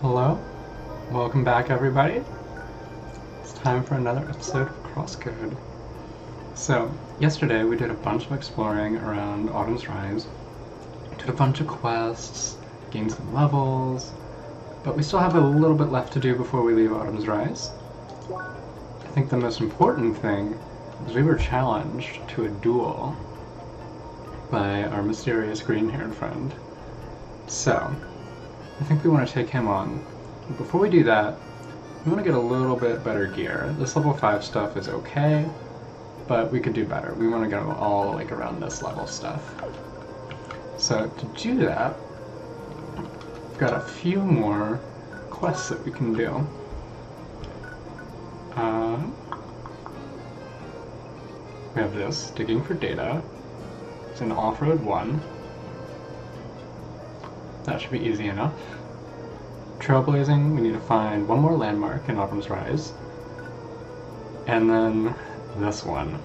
Hello, welcome back everybody. It's time for another episode of Crosscode. So, yesterday we did a bunch of exploring around Autumn's Rise, did a bunch of quests, gained some levels, but we still have a little bit left to do before we leave Autumn's Rise. I think the most important thing is we were challenged to a duel by our mysterious green-haired friend. So, I think we want to take him on. Before we do that, we want to get a little bit better gear. This level 5 stuff is okay, but we could do better. We want to go all like around this level stuff. So to do that, we've got a few more quests that we can do. We have this, digging for data. It's an off-road 1. That should be easy enough. Trailblazing, we need to find one more landmark in Autumn's Rise. And then this one.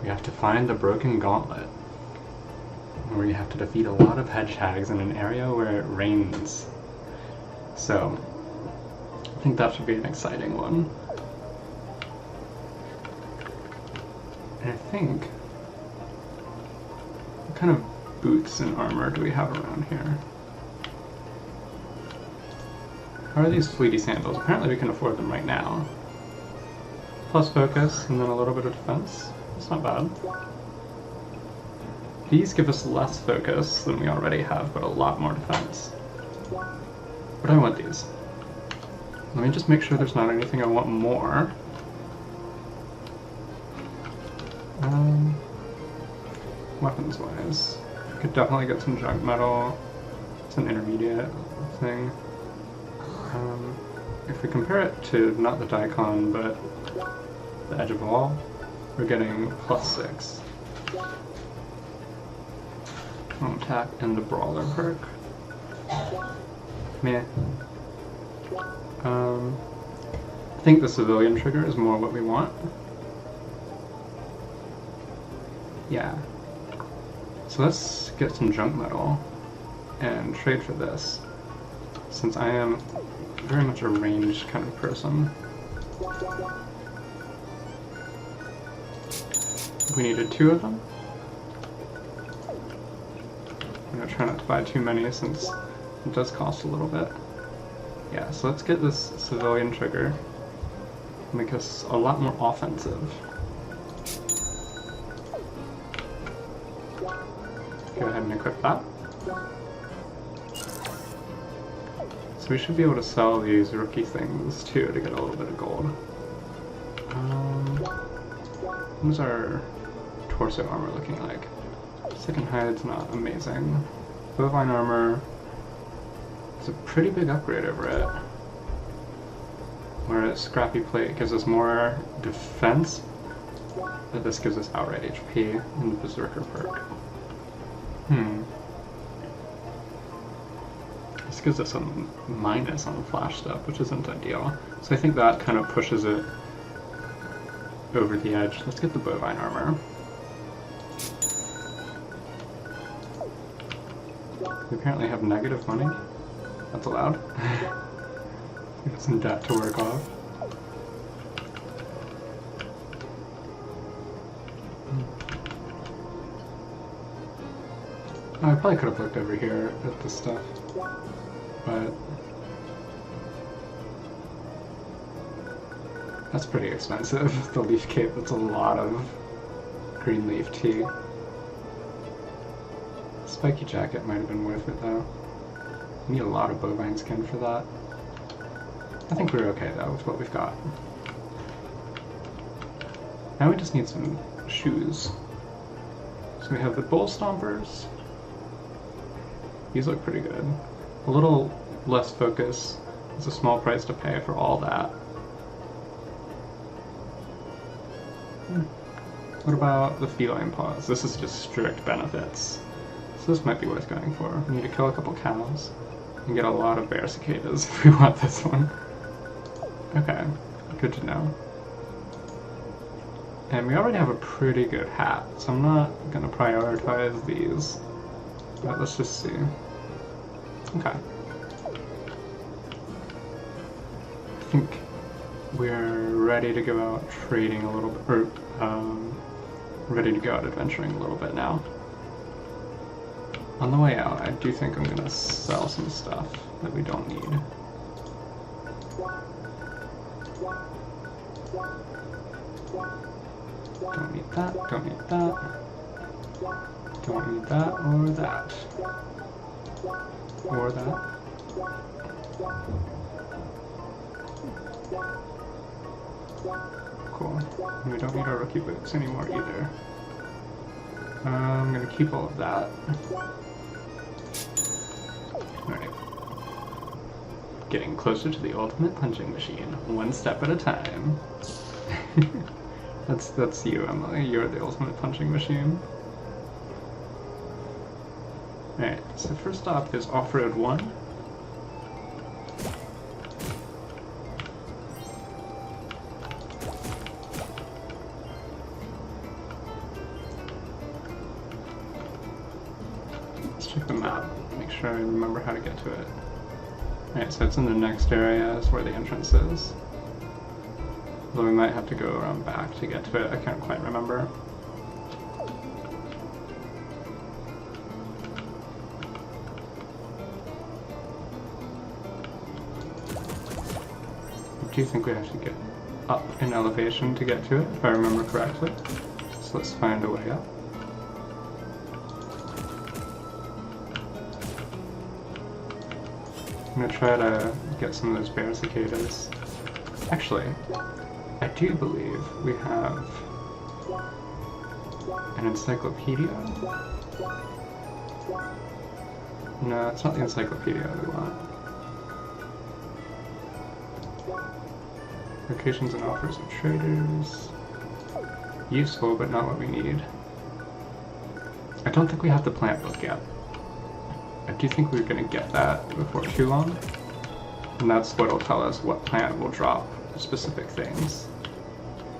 We have to find the Broken Gauntlet, where you have to defeat a lot of hedgehags in an area where it rains. So, I think that should be an exciting one. And I think, what kind of boots and armor do we have around here? How are these fleety sandals? Apparently we can afford them right now. Plus focus, and then a little bit of defense. That's not bad. These give us less focus than we already have, but a lot more defense. But I want these. Let me just make sure there's not anything I want more. Weapons-wise, I could definitely get some junk metal. It's an intermediate thing. If we compare it to not the Daikon, but the Edge of Wall, we're getting +6 on attack and the Brawler perk. Meh. I think the civilian trigger is more what we want. Yeah. So let's get some junk metal and trade for this, since I am very much a ranged kind of person. We needed 2 of them. I'm gonna try not to buy too many since it does cost a little bit. Yeah, so let's get this civilian trigger, make us a lot more offensive. Go ahead and equip that. So we should be able to sell these rookie things too to get a little bit of gold. What's our torso armor looking like? Second hide's not amazing. Bovine armor is a pretty big upgrade over it. Whereas Scrappy Plate gives us more defense, but this gives us outright HP and the Berserker perk. This gives us a minus on the flash stuff, which isn't ideal. So I think that kind of pushes it over the edge. Let's get the bovine armor. We apparently have negative money. That's allowed. We got some debt to work off. Oh, I probably could have looked over here at this stuff, but that's pretty expensive. The leaf cape, that's a lot of green leaf tea. Spiky jacket might have been worth it though. We need a lot of bovine skin for that. I think we're okay though with what we've got. Now we just need some shoes. So we have the bull stompers. These look pretty good. A little less focus. It's a small price to pay for all that. What about the feline paws? This is just strict benefits. So this might be worth going for. We need to kill a couple cows and get a lot of bear cicadas if we want this one. Okay, good to know. And we already have a pretty good hat, so I'm not gonna prioritize these. But let's just see. Okay. think we're ready to go out trading a little bit, or ready to go out adventuring a little bit now. On the way out, I do think I'm gonna sell some stuff that we don't need. Don't need that, don't need that. Don't need that, or that. Or that. Cool. And we don't need our rookie boots anymore either. I'm gonna keep all of that. Alright. Getting closer to the ultimate punching machine, one step at a time. That's you, Emily. You're the ultimate punching machine. Alright, so first stop is Off-Road 1. Let's check the map, make sure I remember how to get to it. Alright, so it's in the next area is where the entrance is. Although we might have to go around back to get to it, I can't quite remember. I do think we have to get up in elevation to get to it, if I remember correctly. So let's find a way up. I'm gonna try to get some of those bear cicadas. Actually, I do believe we have an encyclopedia. No, it's not the encyclopedia we want. Locations and offers of traders. Useful, but not what we need. I don't think we have the plant book yet. I do think we're going to get that before too long. And that's what will tell us what plant will drop specific things.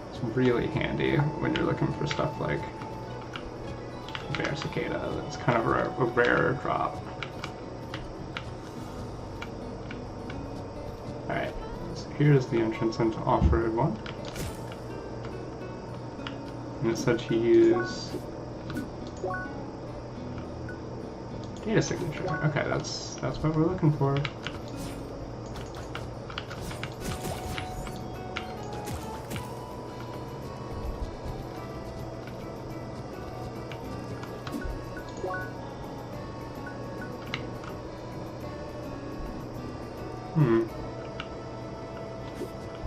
It's really handy when you're looking for stuff like bear cicada. That's kind of a rare drop. Alright, so here's the entrance into Off-Road 1. And it said to use data signature. Okay, that's what we're looking for.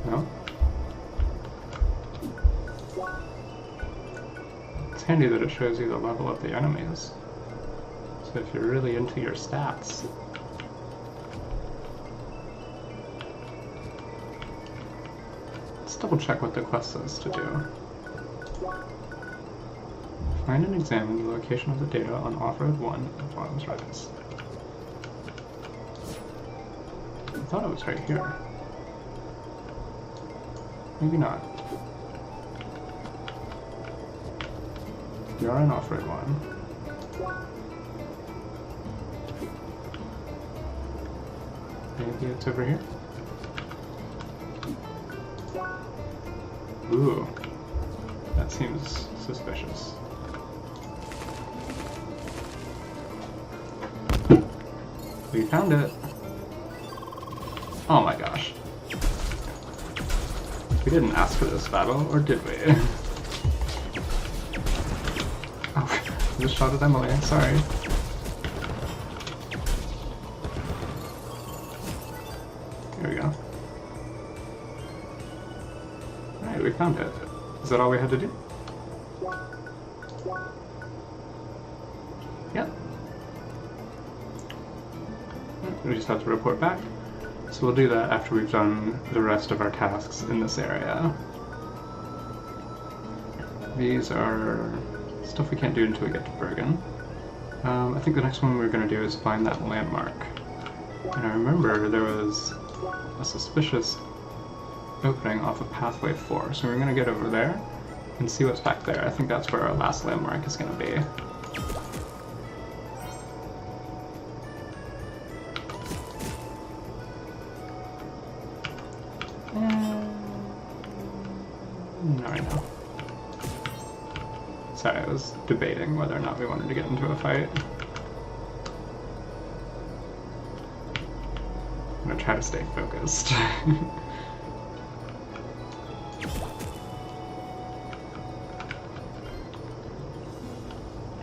No? It's handy that it shows you the level of the enemies. So if you're really into your stats. Let's double check what the quest says to do. Find and examine the location of the data on Off-Road 1 of Autumn's Rise. I thought it was right here. Maybe not. You're on Off-Road 1. Maybe it's over here? Ooh. That seems suspicious. We found it. Oh my gosh. We didn't ask for this battle, or did we? Oh, I just shot at Emily, sorry. There we go. Alright, we found it. Is that all we had to do? Yep. We just have to report back. So we'll do that after we've done the rest of our tasks in this area. These are stuff we can't do until we get to Bergen. I think the next one we're going to do is find that landmark. And I remember there was a suspicious opening off of Pathway 4, so we're going to get over there and see what's back there. I think that's where our last landmark is going to be. Sorry, I was debating whether or not we wanted to get into a fight. I'm gonna try to stay focused.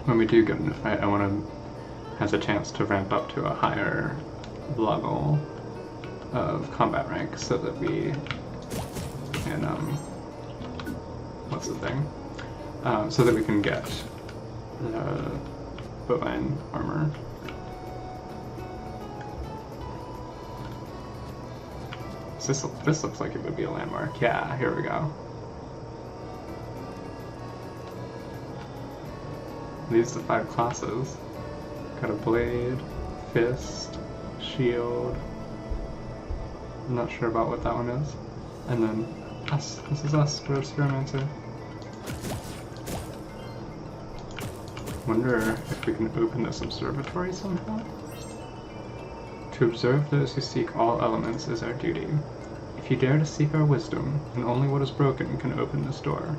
When we do get in a fight, I want to have a chance to ramp up to a higher level of combat rank so that we can, what's the thing? So that we can get the bovine armor. This looks like it would be a landmark. Yeah, here we go. These are the 5 classes. Got a blade, fist, shield. I'm not sure about what that one is. And then us. This is us, we're Experimentor. Wonder if we can open this observatory somehow? To observe those who seek all elements is our duty. If you dare to seek our wisdom, and only what is broken can open this door.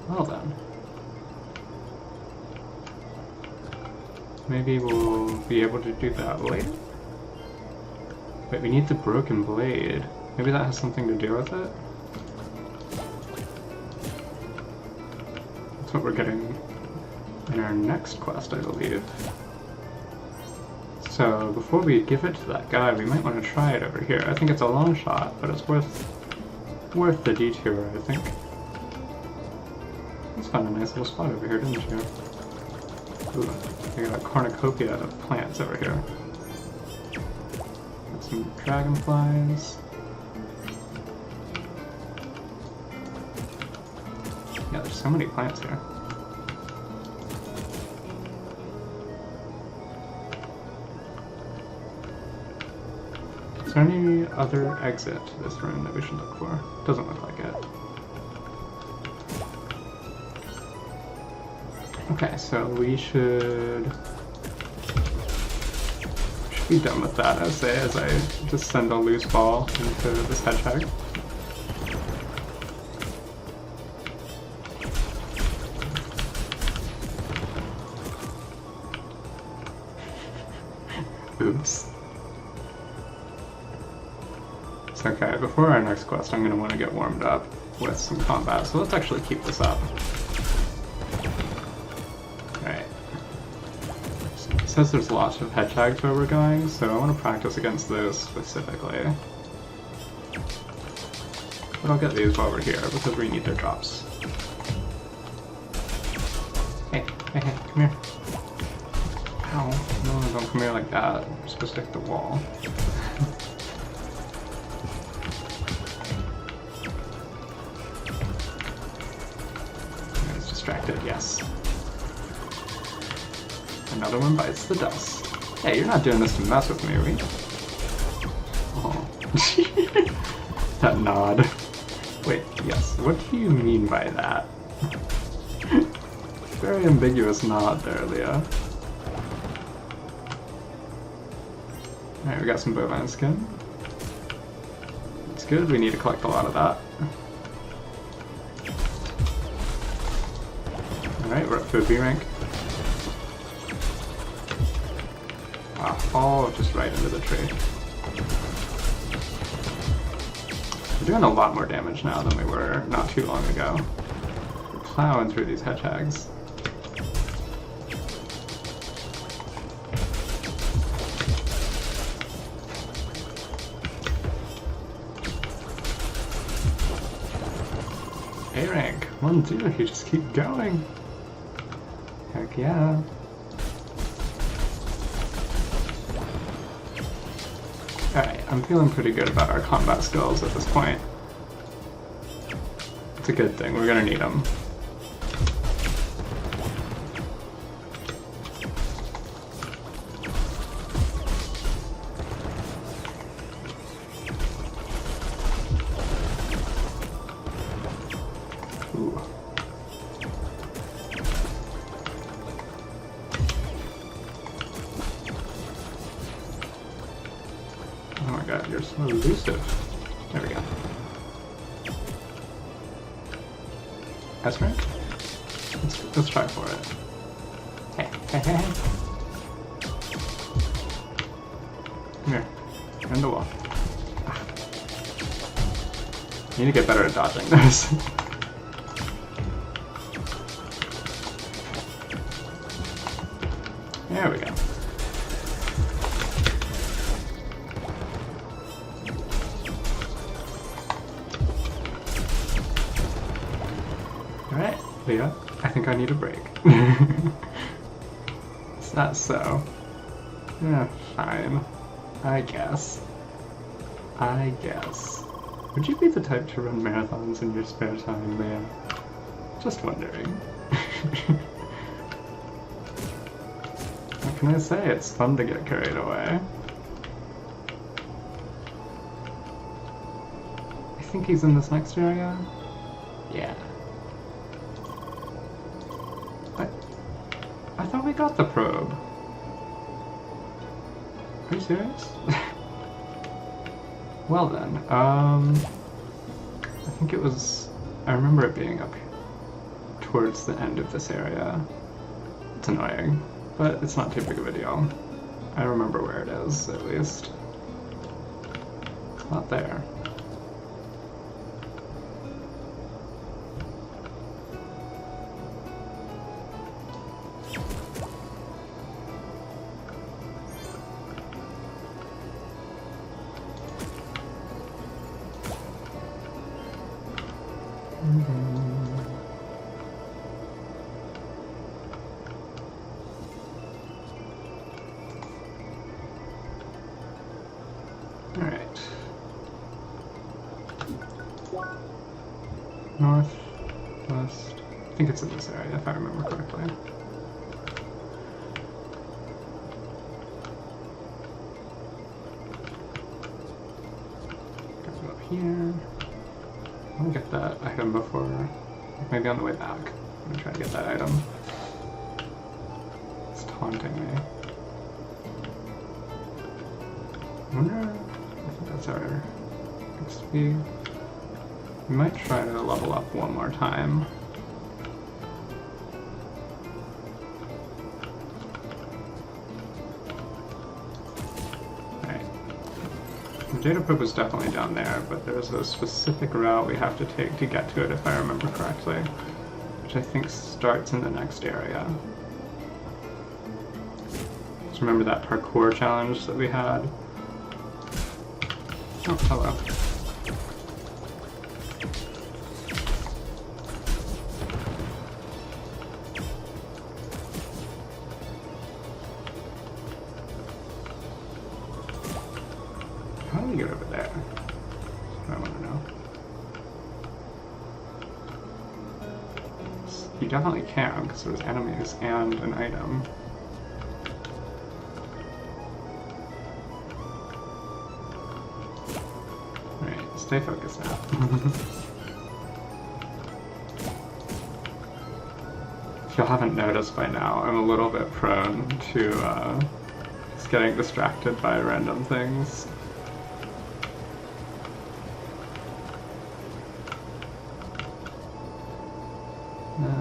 Well then. Maybe we'll be able to do that later? Wait, we need the broken blade. Maybe that has something to do with it? That's what we're getting in our next quest, I believe. So before we give it to that guy, we might want to try it over here. I think it's a long shot, but it's worth the detour, I think. Let's find a nice little spot over here, didn't you? Ooh, we got a cornucopia of plants over here. Got some dragonflies. Yeah, there's so many plants here. Is there any other exit to this room that we should look for? Doesn't look like it. Okay, so we should be done with that, as I just send a loose ball into this hedgehag. Oops. It's okay, before our next quest I'm going to want to get warmed up with some combat, so let's actually keep this up. Alright. It says there's lots of hedgehags where we're going, so I want to practice against those specifically. But I'll get these while we're here, because we need their drops. Hey, come here. Ow. No, don't come here like that. You're supposed to hit the wall. It's distracted, yes. Another one bites the dust. Hey, you're not doing this to mess with me, are we? Oh. That nod. Wait, yes. What do you mean by that? Very ambiguous nod there, Leah. Alright, we got some bovine skin. That's good, we need to collect a lot of that. Alright, we're up to a B rank. Wow, all just right into the tree. We're doing a lot more damage now than we were not too long ago. We're plowing through these hedgehags. A rank, 1-2, you just keep going. Heck yeah. Alright, I'm feeling pretty good about our combat skills at this point. It's a good thing, we're gonna need them. Ooh. Oh my god, you're so elusive. There we go. S rank? Let's try for it. Hey, hey, hey, hey. Come here. You're in the wall. Ah. You need to get better at dodging those. There we go. Alright, Leah, I think I need a break. Is that so? Yeah, fine. I guess. Would you be the type to run marathons in your spare time, Leah? Just wondering. What can I say? It's fun to get carried away. I think he's in this next area. Yeah. I thought we got the probe. Are you serious? Well then, I think it was... I remember it being up towards the end of this area. It's annoying, but it's not too big of a deal. I remember where it is, at least. It's not there. Alright. North, west. I think it's in this area, if I remember correctly. Go up here. I want to get that item before, maybe on the way back. I'm going to try to get that item. It's taunting me. I wonder, I think that's our XP. We might try to level up one more time. Alright. The data probe is definitely down there, but there's a specific route we have to take to get to it, if I remember correctly, which I think starts in the next area. Just remember that parkour challenge that we had? Oh, hello. How do we get over there? That's what I want to know. You definitely can, because there's enemies and an item. Stay focused now. If you haven't noticed by now, I'm a little bit prone to just getting distracted by random things.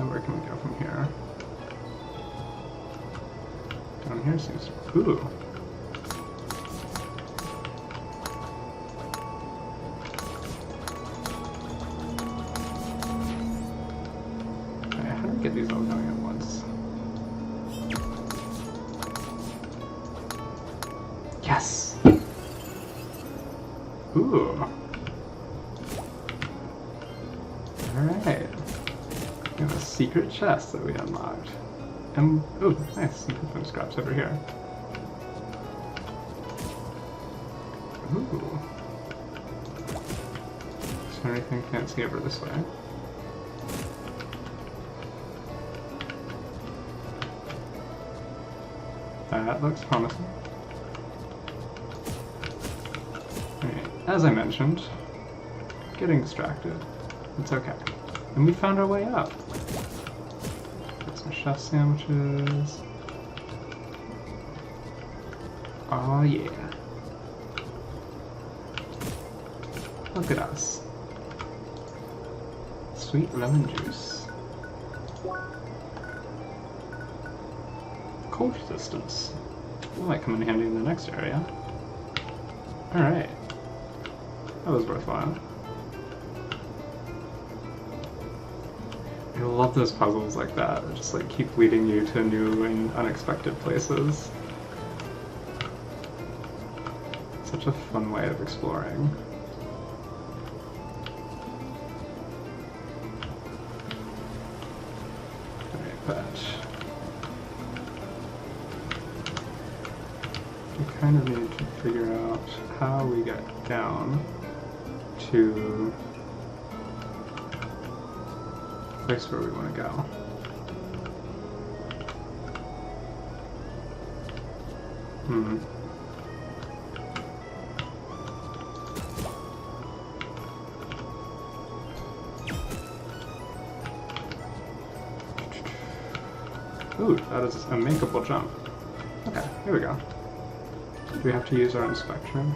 Where can we go from here? Down here seems to... Ooh! Get these all going at once. Yes! Ooh. Alright. We have a secret chest that we unlocked. And, ooh, nice, some different scraps over here. Ooh. Is there anything fancy over this way? That looks promising. Alright, as I mentioned, getting distracted. It's okay. And we found our way up. Get some chef sandwiches. Oh yeah. Look at us. Sweet lemon juice. Cold resistance. That might come in handy in the next area. Alright. That was worthwhile. I love those puzzles like that. They just like keep leading you to new and unexpected places. Such a fun way of exploring. Alright, but we kind of need to figure out how we get down to the place where we want to go. Ooh, that is a makeable jump. Okay, here we go. Do we have to use our inspection?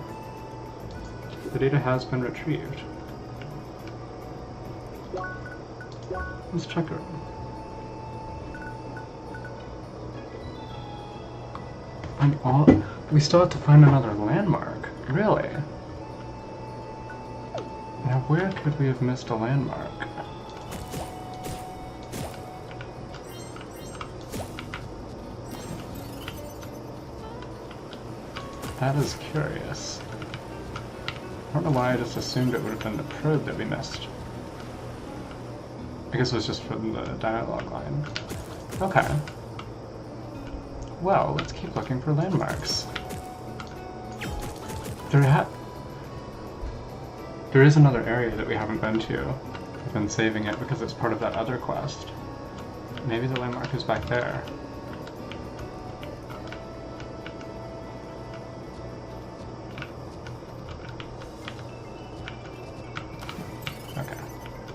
The data has been retrieved. Let's check it. And we still have to find another landmark. Really? Now where could we have missed a landmark? That is curious. I don't know why I just assumed it would have been the probe that we missed. I guess it was just from the dialogue line. Okay. Well, let's keep looking for landmarks. There is another area that we haven't been to. I've been saving it because it's part of that other quest. Maybe the landmark is back there.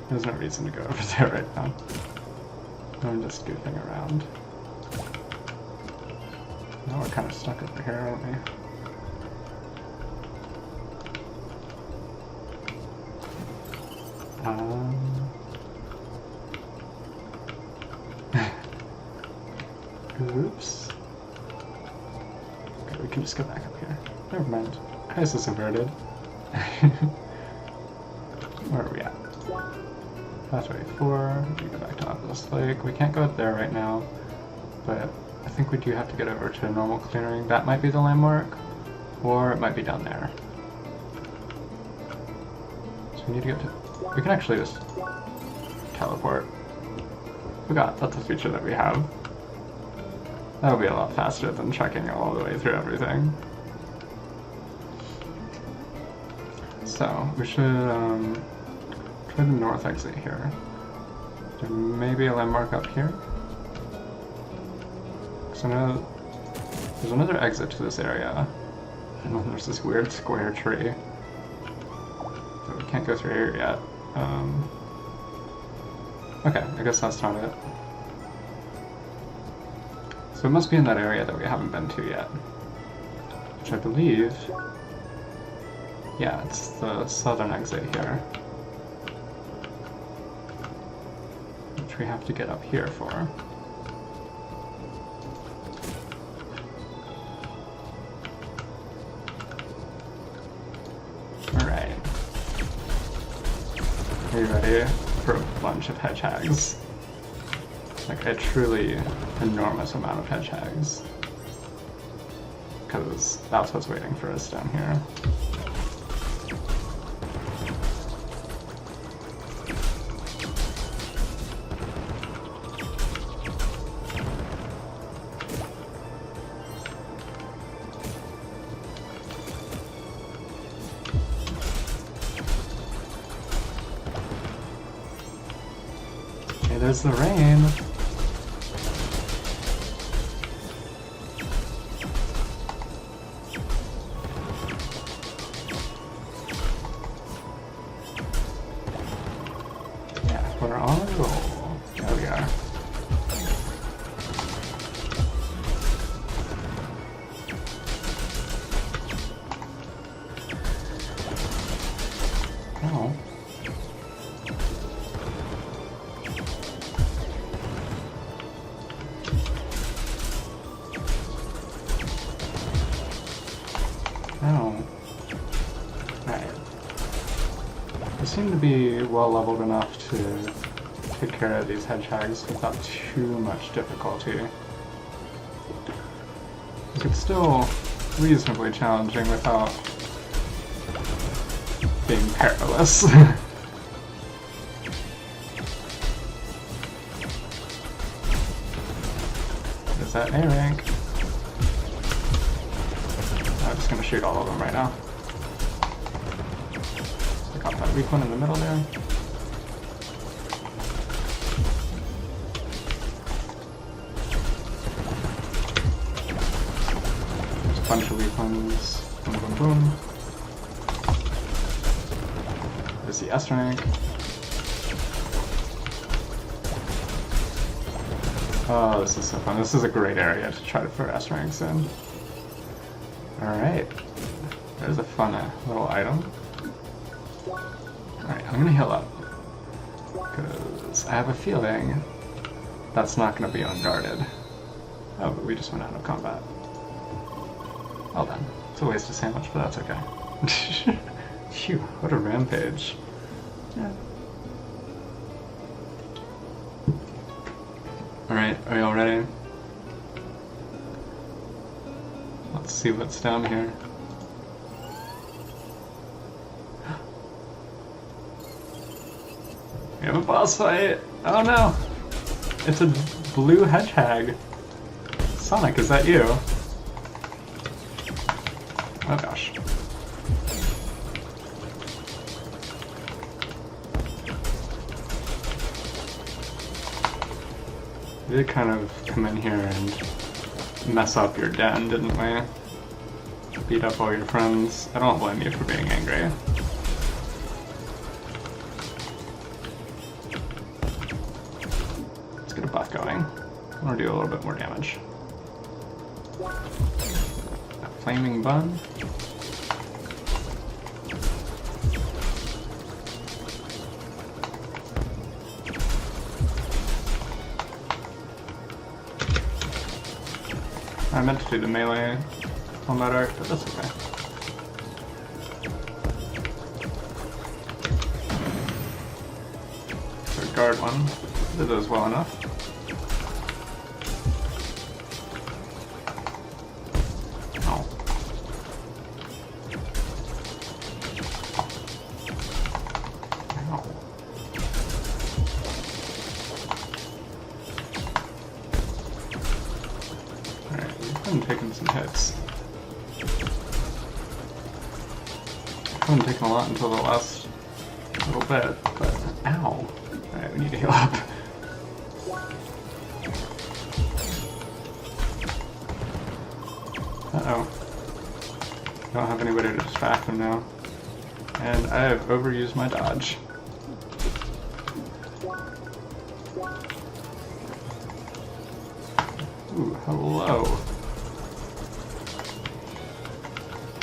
There's no reason to go over there right now. I'm just goofing around. Now we're kind of stuck over here, aren't we? Oops. Okay, we can just go back up here. Never mind. How is this inverted? Where are we at? Pathway 4, we go back to Obelisk Lake. We can't go up there right now, but I think we do have to get over to a normal clearing. That might be the landmark, or it might be down there. So we need to get to... We can actually just teleport. Forgot, that's a feature that we have. That'll be a lot faster than trekking all the way through everything. So, we should try the north exit here. There may be a landmark up here. So I know there's another exit to this area. And then there's this weird square tree. So we can't go through here yet. Okay, I guess that's not it. So it must be in that area that we haven't been to yet. Which I believe... Yeah, it's the southern exit here. Which we have to get up here for. Alright. Are you ready for a bunch of hedgehags? Like a truly enormous amount of hedgehags. Because that's what's waiting for us down here. Okay, there's the rain. We're on a roll. There we are. Oh. No. Alright. They seem to be well leveled enough to take care of these hedgehogs without too much difficulty. It's still reasonably challenging without being perilous. Is that A rank? I'm just gonna shoot all of them right now. Pick off that weak one in the middle there. There's a bunch of weak ones. Boom, boom, boom. There's the S rank. Oh, this is so fun. This is a great area to try to put S ranks in. Alright. There's a fun little item. Alright, I'm gonna heal up. Because I have a feeling that's not gonna be unguarded. Oh, but we just went out of combat. Well then. It's a waste of sandwich, but that's okay. Phew, what a rampage. Yeah. Alright, are you all ready? Let's see what's down here. We have a boss fight! Oh no! It's a blue hedgehag. Sonic, is that you? Oh gosh. We did kind of come in here and mess up your den, didn't we? Beat up all your friends. I don't blame you for being angry. Let's get a buff going. I want to do a little bit more damage. A flaming bun. I meant to do the melee combat art, but that's okay. So guard one, did those well enough. Oh. Ow. Alright, we've been taking some hits. I haven't taken a lot until the last little bit, but ow. Alright, we need to heal up. Uh-oh. Don't have anybody to distract him now. And I have overused my dodge. Ooh, hello.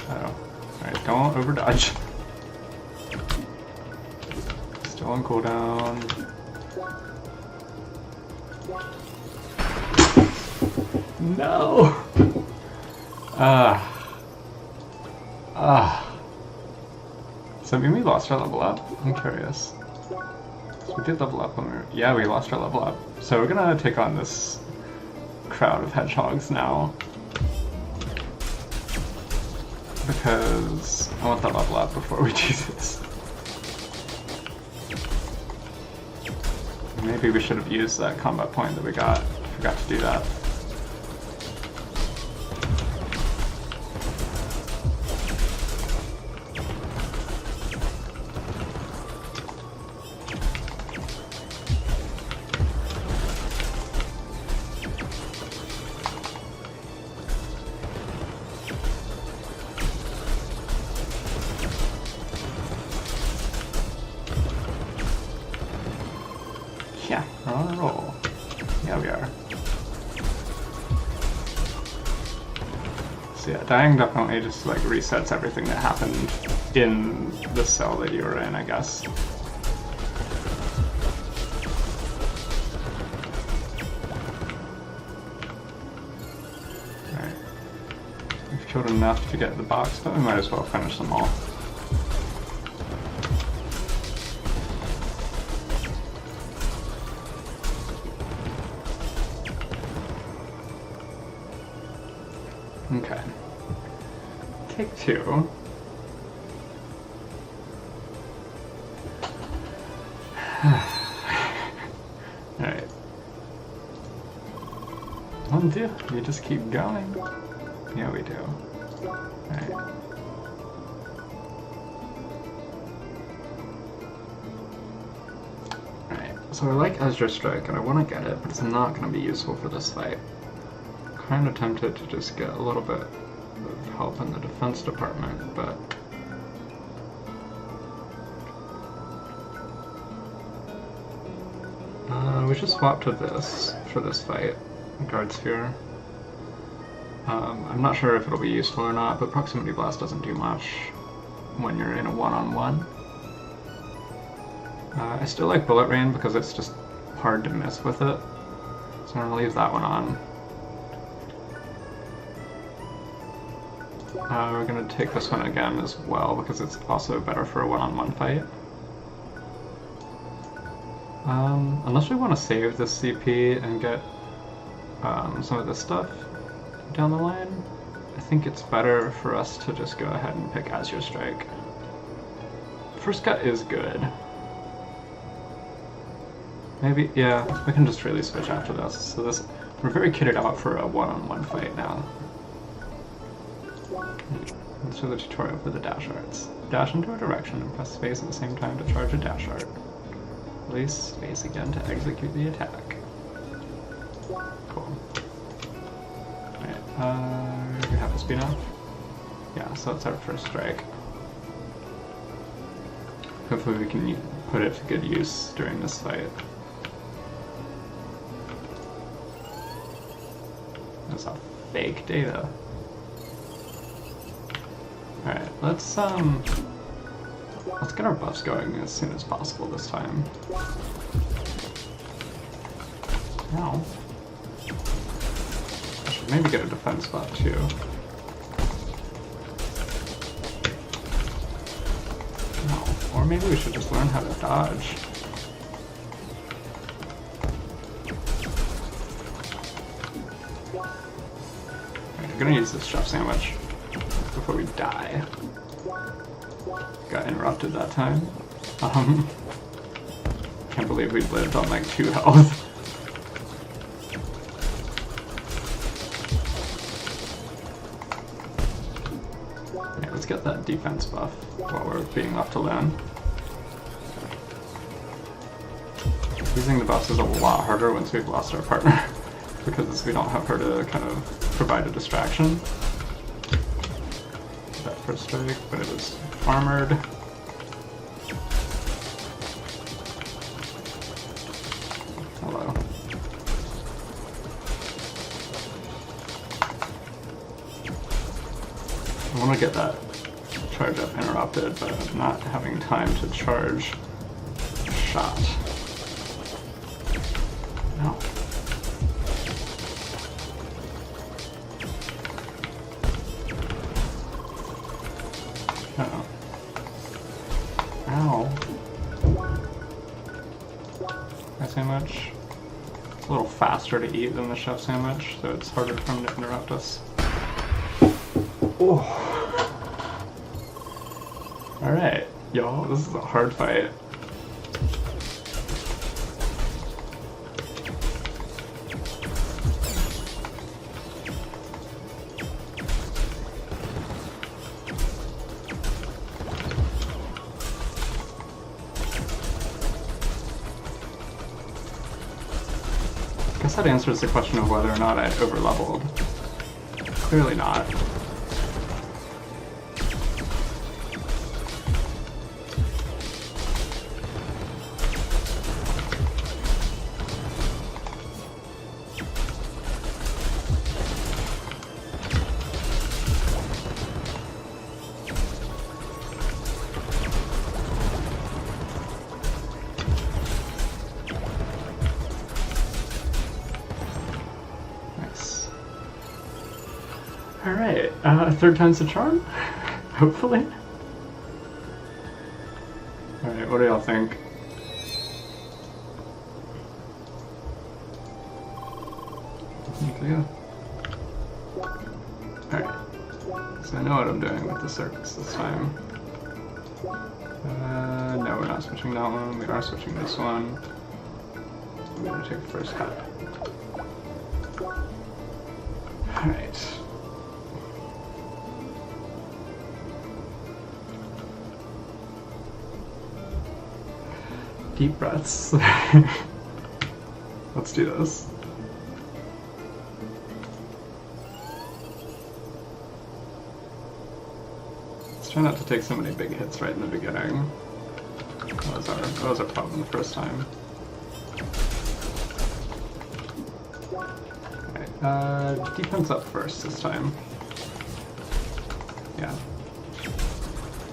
Uh-oh. Alright, don't overdodge. Still on cooldown. No! Does that mean we lost our level up? I'm curious. So we did level up when we were... Yeah, we lost our level up. So we're gonna take on this crowd of hedgehogs now. Because I want that level up before we do this. Maybe we should have used that combat point that we got. Forgot to do that. Yeah, we're on a roll. Yeah, we are. So yeah, dying definitely just like resets everything that happened in the cell that you were in, I guess. Alright. We've killed enough to get the box, but we might as well finish them all. Okay. Take 2. Alright. One, two. You just keep going. Yeah, we do. Alright. Alright, so I like Ezra Strike and I want to get it, but it's not going to be useful for this fight. I'm kind of tempted to just get a little bit of help in the defense department, but we should swap to this for this fight, Guard Sphere. I'm not sure if it'll be useful or not, but Proximity Blast doesn't do much when you're in a one-on-one. I still like Bullet Rain because it's just hard to miss with it, so I'm going to leave that one on. We're going to take this one again as well because it's also better for a one-on-one fight. Unless we want to save this CP and get some of this stuff down the line, I think it's better for us to just go ahead and pick Azure Strike. First Cut is good. Maybe, yeah, we can just really switch after this. So this, we're very kitted out for a one-on-one fight now. Let's do the tutorial for the dash arts. Dash into a direction and press space at the same time to charge a dash art. Release space again to execute the attack. Cool. Alright, we have this be enough? Yeah, so that's our first strike. Hopefully we can put it to good use during this fight. That's a fake data. Alright, let's get our buffs going as soon as possible this time. Now, I should maybe get a defense buff too. No, or maybe we should just learn how to dodge. Alright, I'm gonna use this chef sandwich before we die. Got interrupted that time. Can't believe we lived on like 2 health. Yeah, let's get that defense buff while we're being left alone. Using the buffs is a lot harder once we've lost our partner, because we don't have her to kind of provide a distraction. That first strike, but it was armored. Hello. I want to get that charge up interrupted, but I'm not having time to charge shot. No. Uh-oh. Ow. That sandwich. It's a little faster to eat than the chef sandwich, so it's harder for him to interrupt us. Oh. Alright, y'all, this is a hard fight. I guess that answers the question of whether or not I'd overleveled. Clearly not. Alright, third time's the charm? Hopefully. Alright, what do y'all think? Alright, so I know what I'm doing with the circuits this time. No, we're not switching that one, we are switching this one. I'm gonna take the first cut. Alright. Deep breaths. Let's do this. Let's try not to take so many big hits right in the beginning. That was our problem the first time. Alright, defense up first this time. Yeah.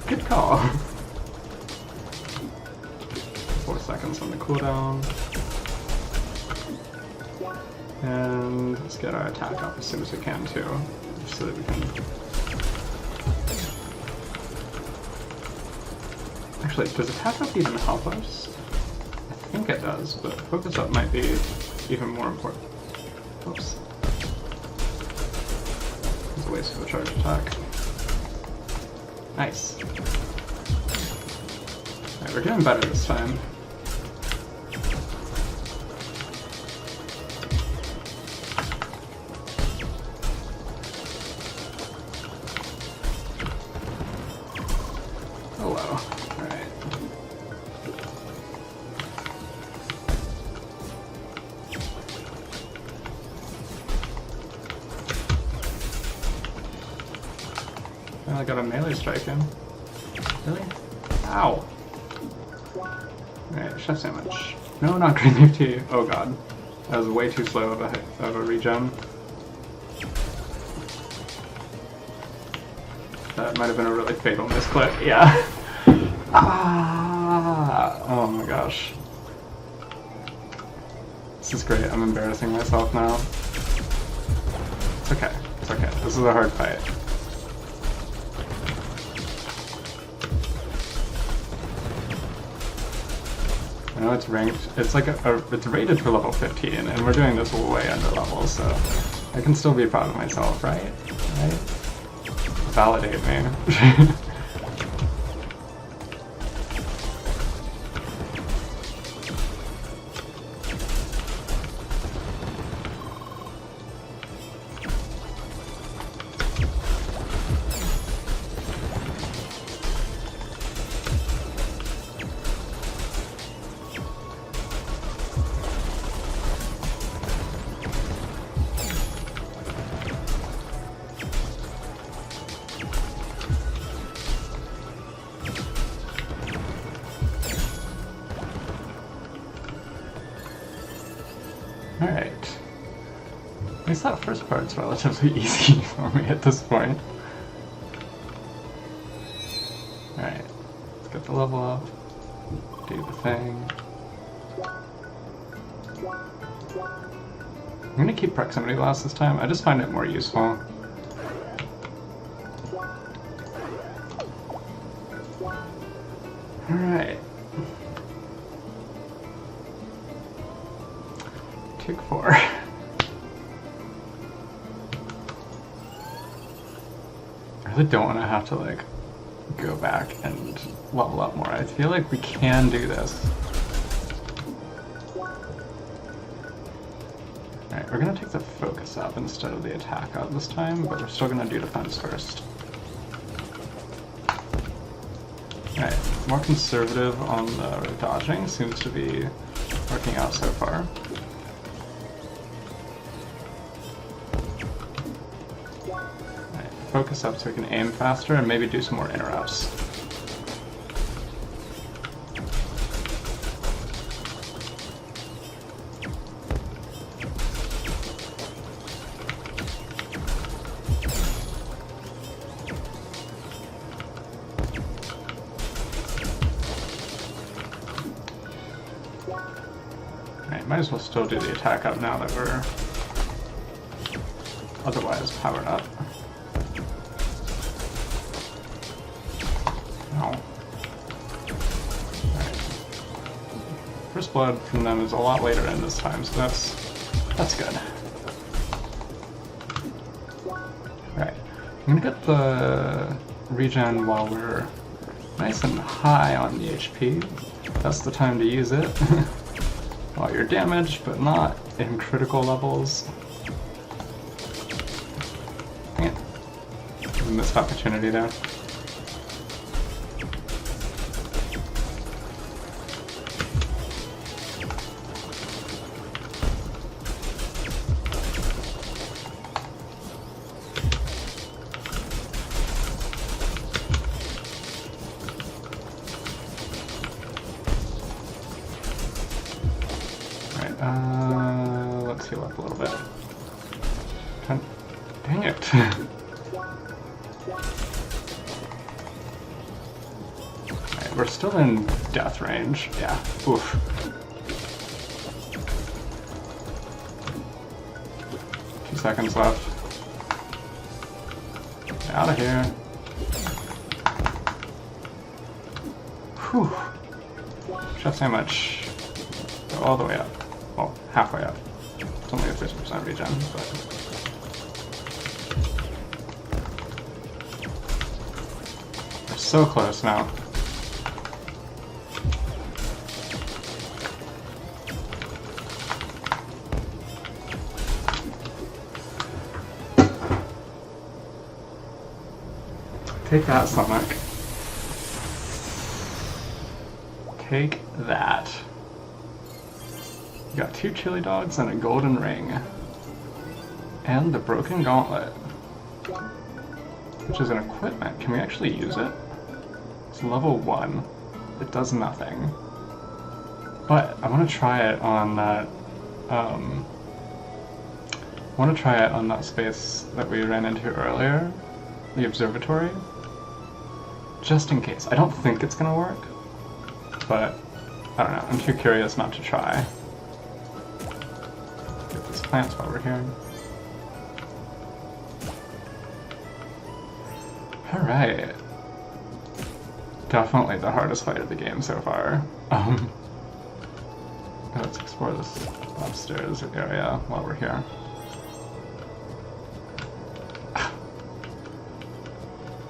Good call. 4 seconds on the cooldown. And let's get our attack up as soon as we can too, just so that we can... Actually, does attack up even help us? I think it does, but focus up might be even more important. Oops. It's a waste of a charge attack. Nice. Alright, we're doing better this time. Hello. Alright. I got a melee strike in. Really? Ow! Alright, chef sandwich. No, not green leaf tea. Oh god. That was way too slow of a regen. That might have been a really fatal misclick. Yeah. Ah! Oh my gosh. This is great. I'm embarrassing myself now. It's okay. It's okay. This is a hard fight. I know it's ranked. It's like it's rated for level 15, and we're doing this way under level, so I can still be proud of myself, right? Right? Validate me. Alright. At least that first part's relatively easy for me at this point. Alright, let's get the level up, do the thing. I'm gonna keep proximity blast this time, I just find it more useful. Alright. Tick 4. I really don't want to have to like go back and level up more. I feel like we can do this. Alright, we're gonna take the focus up instead of the attack up this time, but we're still gonna do defense first. Alright, more conservative on the dodging seems to be working out so far. Focus up so we can aim faster and maybe do some more interrupts. Alright, might as well still do the attack up now that we're otherwise powered up. Ow. Alright. First blood from them is a lot later in this time, so that's good. Alright. I'm gonna get the regen while we're nice and high on the HP. That's the time to use it. While you're damaged, but not in critical levels. Dang it. Missed opportunity there. Let's heal up a little bit. Dang it. Alright, we're still in death range. Yeah. Oof. A few seconds left. Get out of here. Whew. Chef sandwich. Go all the way up. Well, halfway up. It's only a 50% regen, but... We're so close now. Take that, stomach. Take that. You got 2 chili dogs and a golden ring. And the broken gauntlet. Which is an equipment. Can we actually use it? It's level 1. It does nothing. But I want to try it on that space that we ran into earlier. The observatory. Just in case. I don't think it's gonna work. But I don't know. I'm too curious not to try. Get these plants while we're here. Alright. Definitely the hardest fight of the game so far. Let's explore this upstairs area while we're here.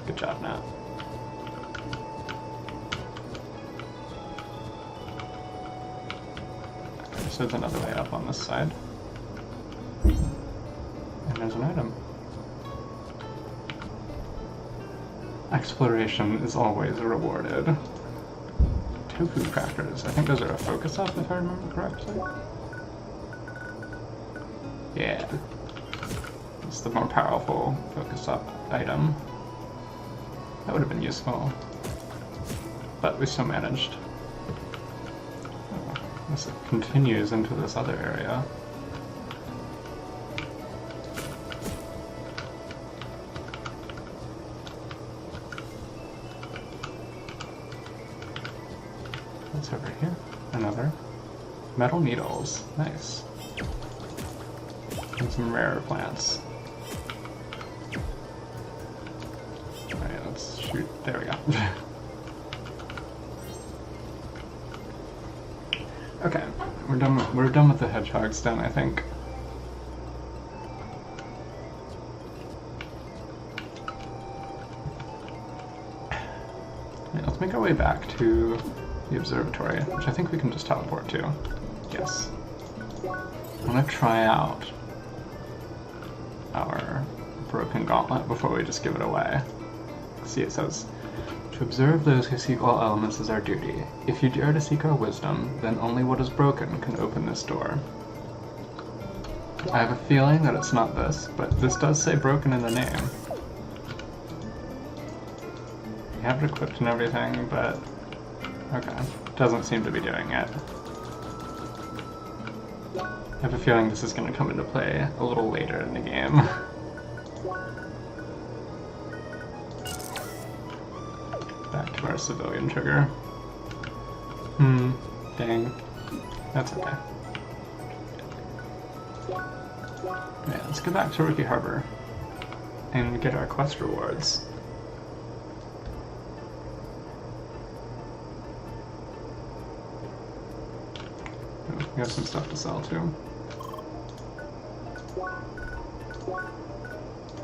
Good job, Nat. So there's another way up on this side. And there's an item. Exploration is always rewarded. Tofu crackers. I think those are a focus up if I remember correctly. Yeah. It's the more powerful focus up item. That would have been useful. But we still managed. This continues into this other area. What's over here? Another. Metal needles. Nice. And some rarer plants. Alright, let's shoot. There we go. Okay, we're done with the hedgehogs then, I think. Yeah, let's make our way back to the observatory, which I think we can just teleport to. Yes. I want to try out our broken gauntlet before we just give it away. See, it says, "To observe those who seek all elements is our duty. If you dare to seek our wisdom, then only what is broken can open this door." I have a feeling that it's not this, but this does say broken in the name. We have it equipped and everything, but okay, doesn't seem to be doing it. I have a feeling this is going to come into play a little later in the game. Back to our civilian trigger. Dang. That's okay. Yeah, let's go back to Rookie Harbor and get our quest rewards. We have some stuff to sell too.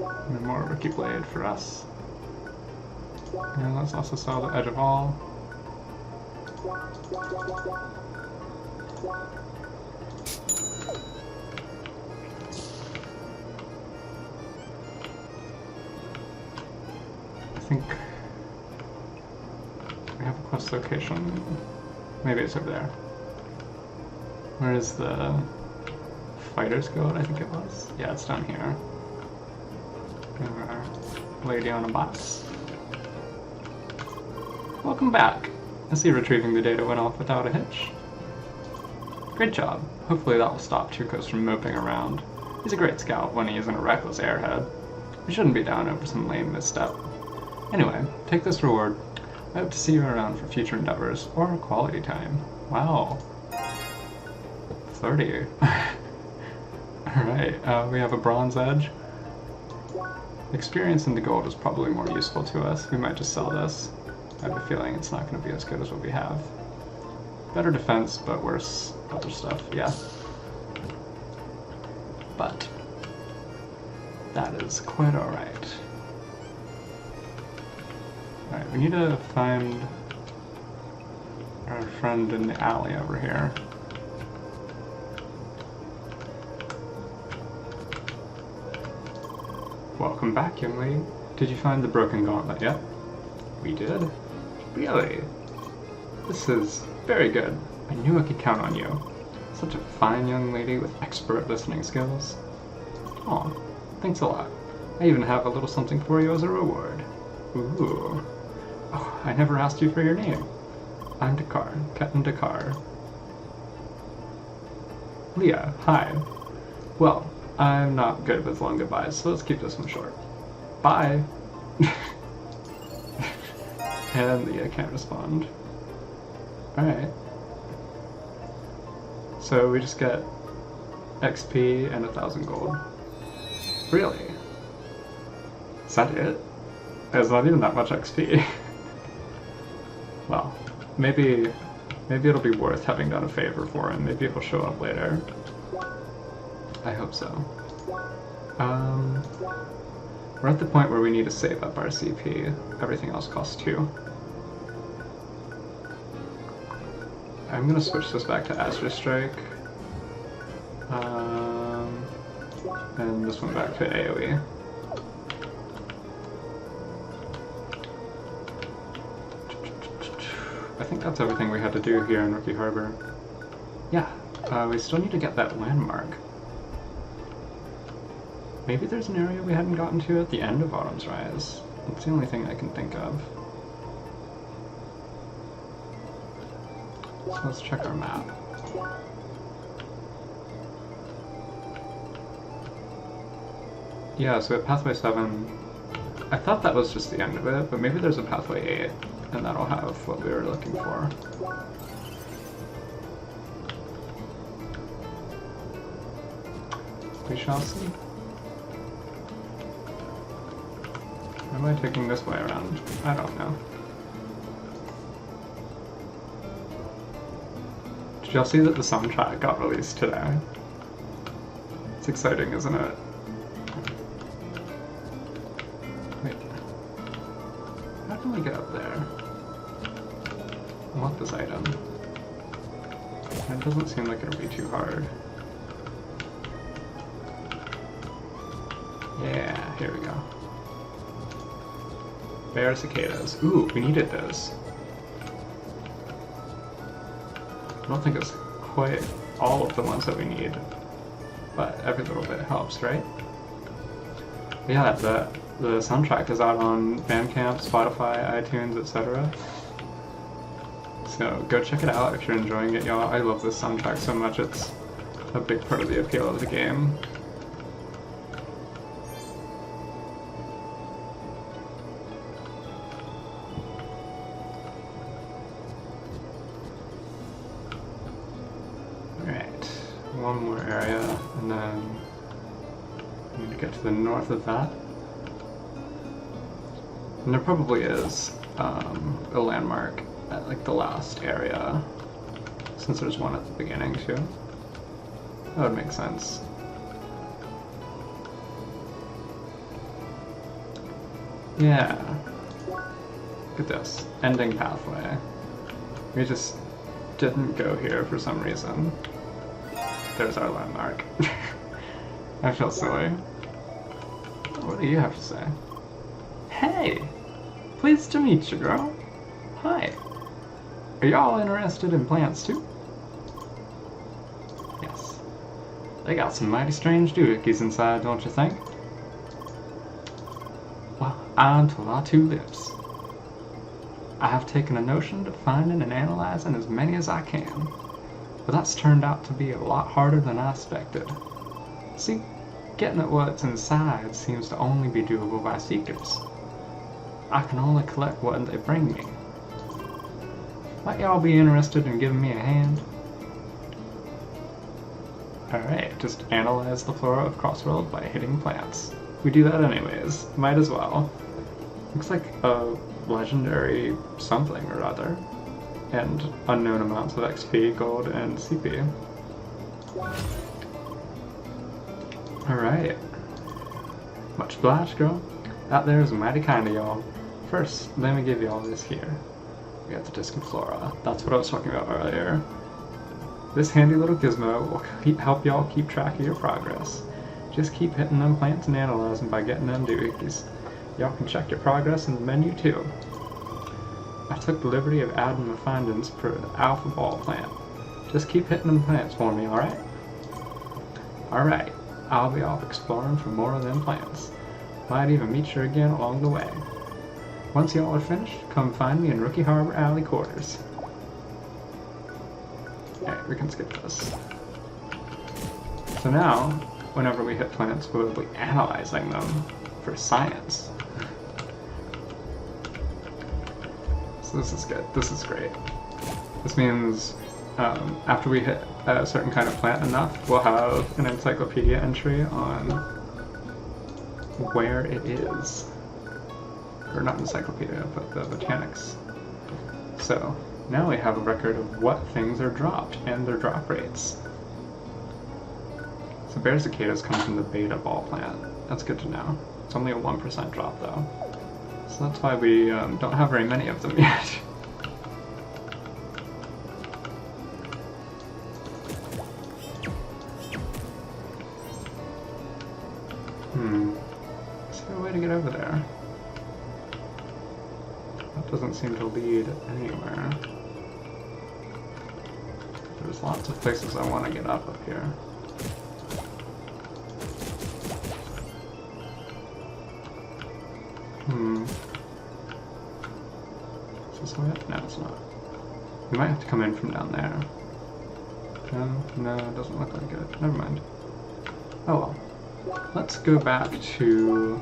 And more Rookie Blade for us. And let's also sell the Edge of All. I think we have a quest location. Maybe it's over there. Where is the Fighter's Guild, I think it was? Yeah, it's down here. Our lady on a box. Welcome back. I see retrieving the data went off without a hitch. Great job. Hopefully that will stop Tukos from moping around. He's a great scout when he isn't a reckless airhead. We shouldn't be down over some lame misstep. Anyway, take this reward. I hope to see you around for future endeavors, or quality time. Wow. 30. Alright, we have a bronze edge. Experience in the gold is probably more useful to us. We might just sell this. I have a feeling it's not going to be as good as what we have. Better defense, but worse other stuff, yeah. But that is quite alright. Alright, we need to find our friend in the alley over here. Welcome back, young lady. Did you find the broken gauntlet yet? We did. Really? This is very good. I knew I could count on you. Such a fine young lady with expert listening skills. Aw, thanks a lot. I even have a little something for you as a reward. Ooh. Oh, I never asked you for your name. I'm Dakar, Captain Dakar. Leah, hi. Well, I'm not good with long goodbyes, so let's keep this one short. Bye! And Leah can't respond. Alright. So we just get XP and 1,000 gold. Really? Is that it? It's not even that much XP. Well, maybe it'll be worth having done a favor for him. Maybe it'll show up later. I hope so. We're at the point where we need to save up our CP. Everything else costs 2. I'm gonna switch this back to Azure Strike. And this one back to AoE. I think that's everything we had to do here in Rookie Harbor. Yeah, we still need to get that landmark. Maybe there's an area we hadn't gotten to at the end of Autumn's Rise. That's the only thing I can think of. So let's check our map. Yeah, so at Pathway 7, I thought that was just the end of it, but maybe there's a Pathway 8, and that'll have what we were looking for. We shall see. Am I taking this way around? I don't know. Did y'all see that the soundtrack got released today? It's exciting, isn't it? Wait. How can we get up there? I want this item. It doesn't seem like it'll be too hard. Yeah, here we go. Bear cicadas. Ooh, we needed those. I don't think it's quite all of the ones that we need, but every little bit helps, right? But yeah, the soundtrack is out on Bandcamp, Spotify, iTunes, etc. So go check it out if you're enjoying it, y'all. I love this soundtrack so much, it's a big part of the appeal of the game. One more area, and then we need to get to the north of that. And there probably is a landmark at like the last area. since there's one at the beginning too. That would make sense. Yeah. Look at this. Ending pathway. We just didn't go here for some reason. There's our landmark. I feel silly. What do you have to say? Hey! Pleased to meet you, girl. Hi. Are y'all interested in plants too? Yes. They got some mighty strange doohickeys inside, don't you think? Well, I'm to our two lips. I have taken a notion to finding and analyzing as many as I can, but that's turned out to be a lot harder than I expected. See, getting at what's inside seems to only be doable by seekers. I can only collect what they bring me. Might y'all be interested in giving me a hand? Alright, just analyze the flora of Crossworld by hitting plants. We do that anyways, might as well. Looks like a legendary something or other, and unknown amounts of XP, gold, and CP. Alright. Much obliged, girl. That there is mighty kind of y'all. First, let me give you all this here. We got the disc and flora. That's what I was talking about earlier. This handy little gizmo will help y'all keep track of your progress. Just keep hitting them plants and analyzing by getting them doohickeys. Y'all can check your progress in the menu too. I took the liberty of adding the findings for the alpha ball plant. Just keep hitting them plants for me, alright? Alright, I'll be off exploring for more of them plants. Might even meet you again along the way. Once y'all are finished, come find me in Rookie Harbor Alley quarters. Alright, we can skip this. So now, whenever we hit plants, we'll be analyzing them for science. So this is good. This is great. This means after we hit a certain kind of plant enough, we'll have an encyclopedia entry on where it is. Or not encyclopedia, but the botanics. So now we have a record of what things are dropped and their drop rates. So bear cicadas come from the beta ball plant. That's good to know. It's only a 1% drop though. So that's why we don't have very many of them yet. Is there a way to get over there? That doesn't seem to lead anywhere. There's lots of places I want to get up here. Is this way up? No, it's not. We might have to come in from down there. No, it doesn't look like it. Never mind. Oh well. Let's go back to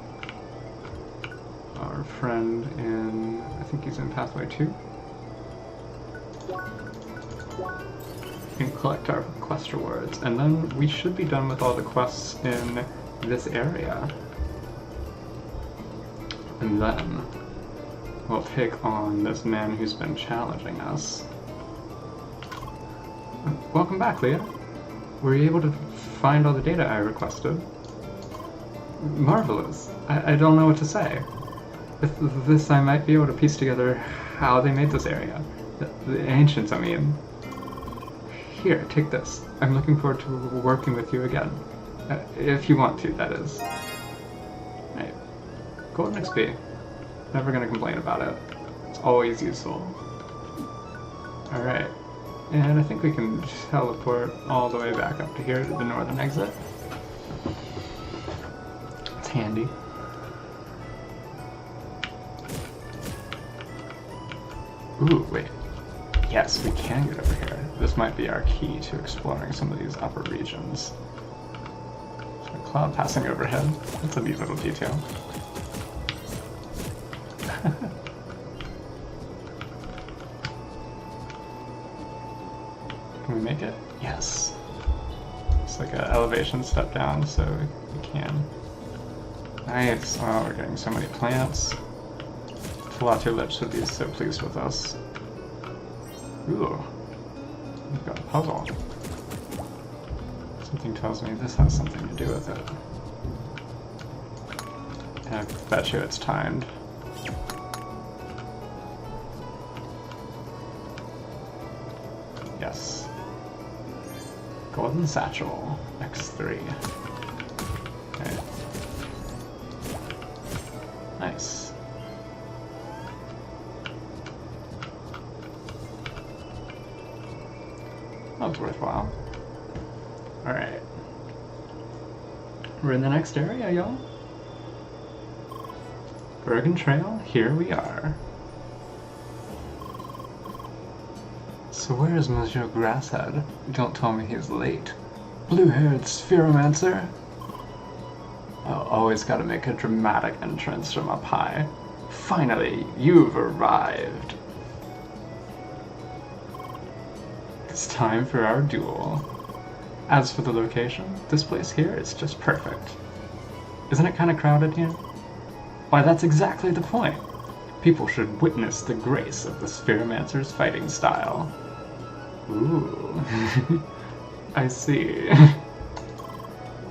our friend in, I think he's in Pathway 2. And collect our quest rewards. And then we should be done with all the quests in this area. And then we'll take on this man who's been challenging us. Welcome back, Leah. Were you able to find all the data I requested? Marvelous. I don't know what to say. With this, I might be able to piece together how they made this area. The ancients, I mean. Here, take this. I'm looking forward to working with you again. If you want to, that is. Right. Golden XP. Never gonna complain about it. It's always useful. Alright. And I think we can teleport all the way back up to here to the northern exit. It's handy. Ooh, wait. Yes, we can get over here. This might be our key to exploring some of these upper regions. So a cloud passing overhead. That's a neat little detail. Can we make it? Yes. It's like an elevation step down, so we can. Nice. Oh, we're getting so many plants. Tilapia Lich would be so pleased with us. Ooh. we've got a puzzle. Something tells me this has something to do with it. And I bet you it's timed. Yes. Golden Satchel, X3. Okay. Nice. That was worthwhile. Alright. We're in the next area, y'all. Bergen Trail, here we are. So where is Monsieur Grasshead? Don't tell me he's late. Blue-haired spheromancer? Oh, always gotta make a dramatic entrance from up high. Finally, you've arrived. It's time for our duel. As for the location, this place here is just perfect. Isn't it kind of crowded here? Why, that's exactly the point. People should witness the grace of the Spheromancer's fighting style. Ooh. I see.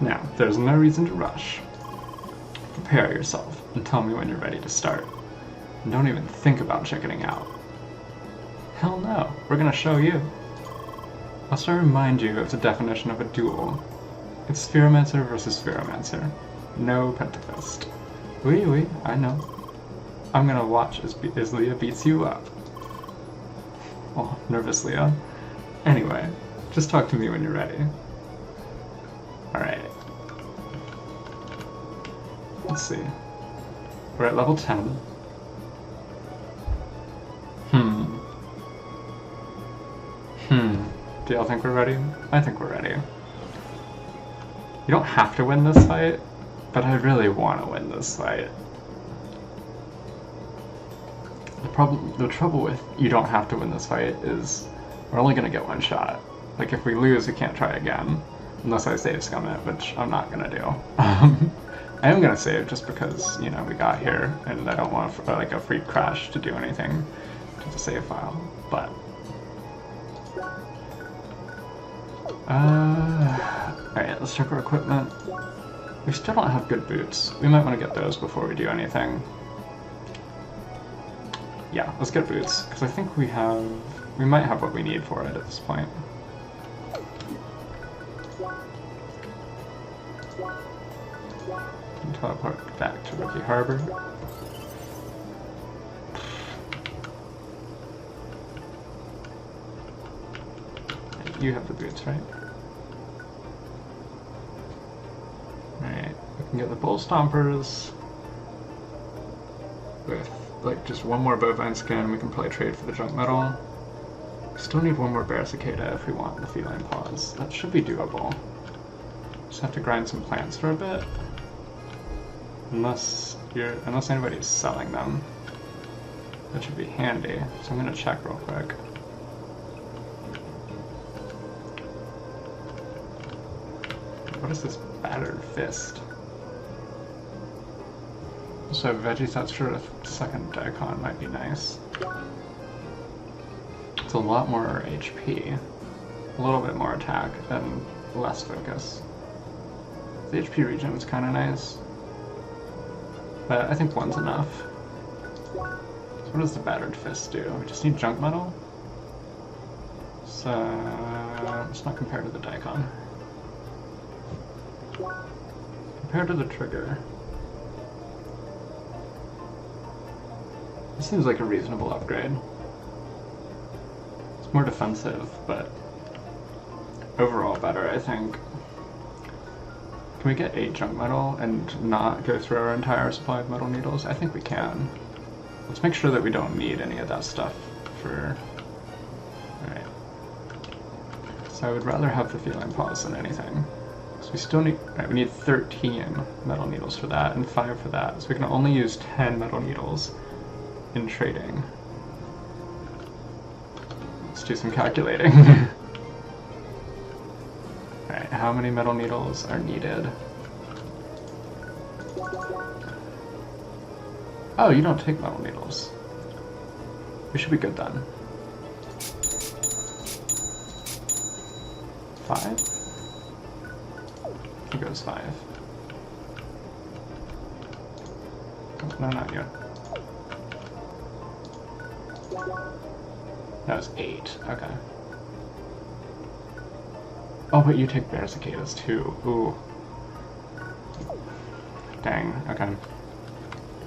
Now, there's no reason to rush. Prepare yourself and tell me when you're ready to start. And don't even think about chickening out. Hell no, we're gonna show you. Must I remind you of the definition of a duel? It's Spheromancer versus Spheromancer. No Pentafist. Oui, I know. I'm gonna watch as Leah beats you up. Oh, nervous Leah. Anyway, just talk to me when you're ready. Alright. Let's see. We're at level 10. Do y'all think we're ready? I think we're ready. You don't have to win this fight, but I really want to win this fight. The trouble with you don't have to win this fight is we're only going to get one shot. Like, if we lose, we can't try again. Unless I save scum it, which I'm not going to do. I am going to save just because, you know, we got here, and I don't want like a free crash to do anything to the save file. But alright, let's check our equipment. We still don't have good boots. We might want to get those before we do anything. Yeah, let's get boots, because I think we might have what we need for it at this point. And teleport back to Rookie Harbor. You have the boots, right? Alright, we can get the Bull Stompers with, like, just one more bovine skin. We can probably trade for the junk metal. We still need one more bear cicada if we want the feline paws. That should be doable. Just have to grind some plants for a bit. Unless anybody's selling them. That should be handy. So I'm gonna check real quick. What is this battered fist? So veggie texture, a second daikon might be nice. It's a lot more HP, a little bit more attack, and less focus. The HP regen is kind of nice, but I think one's enough. So what does the battered fist do? We just need junk metal? So let's not compare to the daikon. Compared to the trigger, this seems like a reasonable upgrade. It's more defensive, but overall better, I think. Can we get 8 junk metal and not go through our entire supply of metal needles? I think we can. Let's make sure that we don't need any of that stuff for... Alright. So I would rather have the feline paws than anything. So we still need, right, we need 13 metal needles for that and 5 for that. So we can only use 10 metal needles in trading. Let's do some calculating. Alright, how many metal needles are needed? Oh, you don't take metal needles. We should be good then. 5? I think it was 5. Oh, no, not yet. That was 8. Okay. Oh, but you take bear cicadas too. Ooh. Dang. Okay.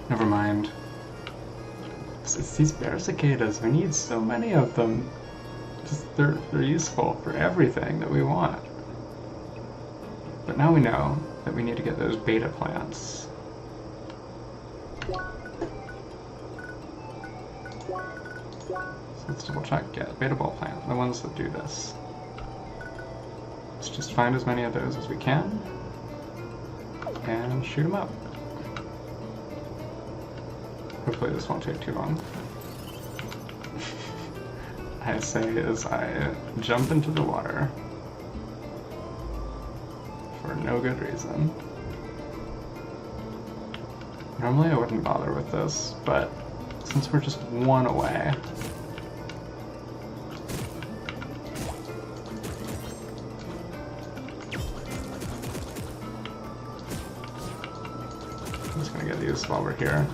Never mind. It's these bear cicadas. We need so many of them. Just they're useful for everything that we want. But now we know that we need to get those beta plants. So let's double check. Yeah, beta ball plant. The ones that do this. Let's just find as many of those as we can and shoot them up. Hopefully this won't take too long. I say as I jump into the water for no good reason. Normally I wouldn't bother with this, but since we're just 1 away, I'm just gonna get these while we're here.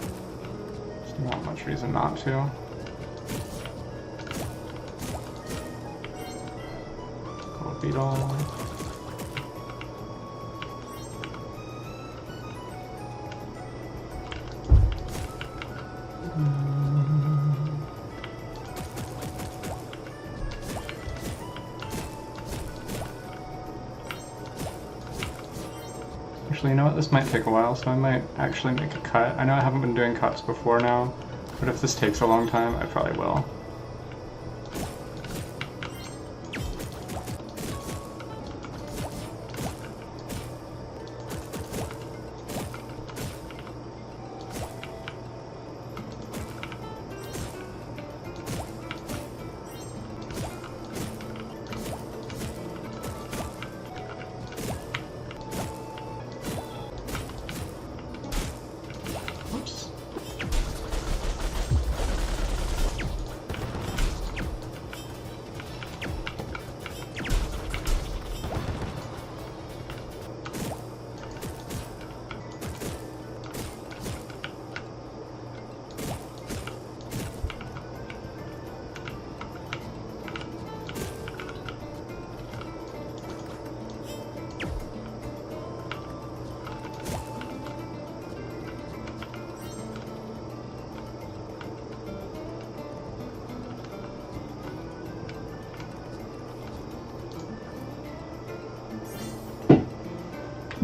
There's not much reason not to. Gold beetle. Actually, you know what? This might take a while, so I might actually make a cut. I know I haven't been doing cuts before now, but if this takes a long time, I probably will.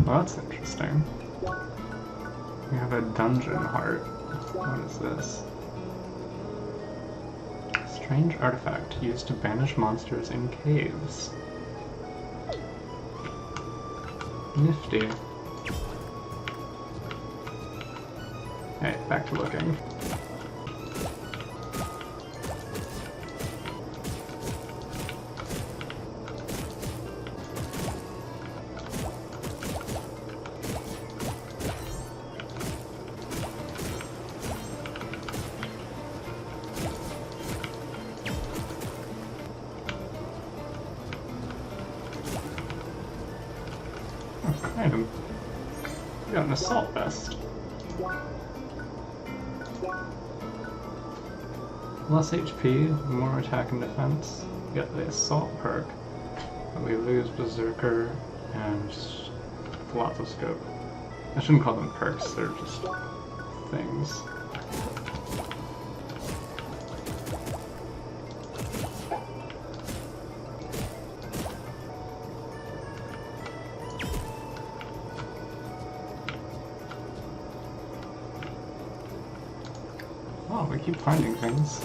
Well, that's interesting. We have a dungeon heart. What is this? Strange artifact used to banish monsters in caves. Nifty. Hey, back to looking. Item. We got an assault vest. Less HP, more attack and defense. We get the assault perk, but we lose berserker and just lots of scope. I shouldn't call them perks, they're just things. Oh, we keep finding things.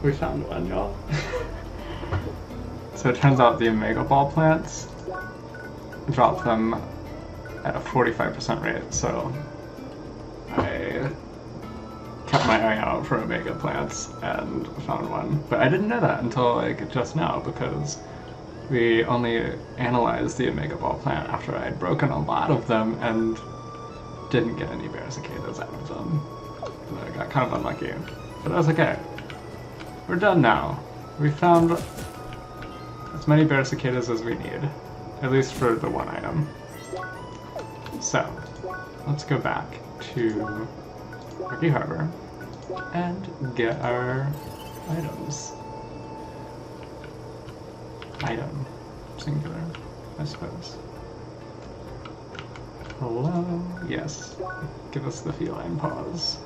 We found one, y'all. So it turns out the Omega Ball plants drop them at a 45% rate, so I kept my eye out for Omega plants and found one. But I didn't know that until like just now, because we only analyzed the Omega Ball plant after I had broken a lot of them and didn't get any bear cicadas out of them. I got kind of unlucky. But that's okay. We're done now. We found as many bear cicadas as we need. At least for the one item. So, let's go back to Rocky Harbor and get our items. Item. Singular, I suppose. Hello? Yes. Give us the feline paws.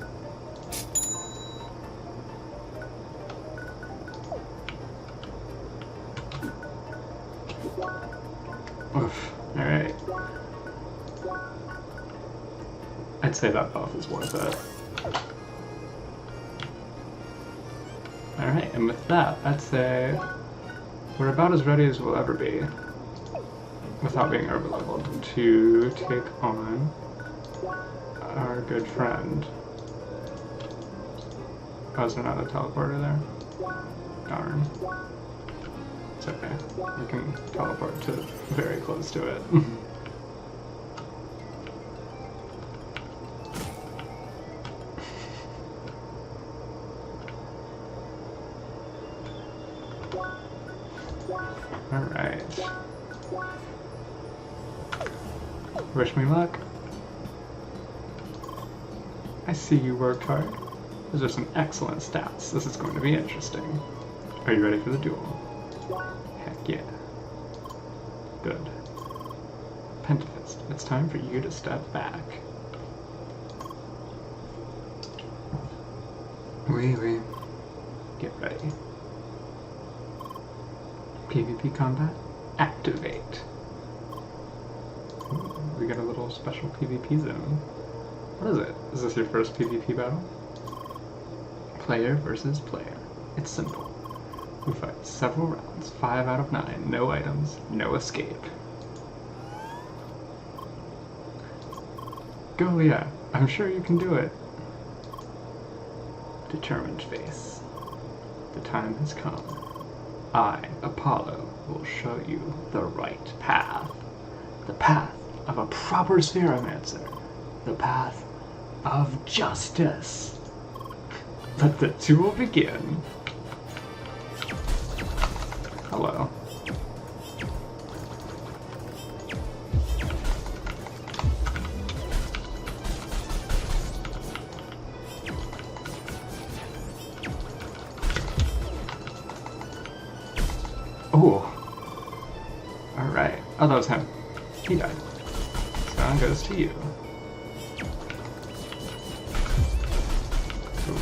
Oof. Alright. I'd say that buff is worth it. Alright, and with that, I'd say we're about as ready as we'll ever be, without being over-leveled, to take on our good friend. Oh, is there not a teleporter there? Darn. It's okay. We can teleport to very close to it. Alright. Wish me luck. I see you worked hard. Those are some excellent stats. This is going to be interesting. Are you ready for the duel? Heck yeah. Good. Pentafist, it's time for you to step back. Oui. Get ready. PvP combat, activate. Ooh, we got a little special PvP zone. What is it? Is this your first PvP battle? Player versus player. It's simple. We fight several rounds, 5 out of 9, no items, no escape. Go, Leah. I'm sure you can do it. Determined face. The time has come. I, Apollo, will show you the right path. The path of a proper spheromancer. The path of justice. Let the duel begin. Hello. Oh. Alright. Oh, that was him. He died. So on goes to you. Ooh.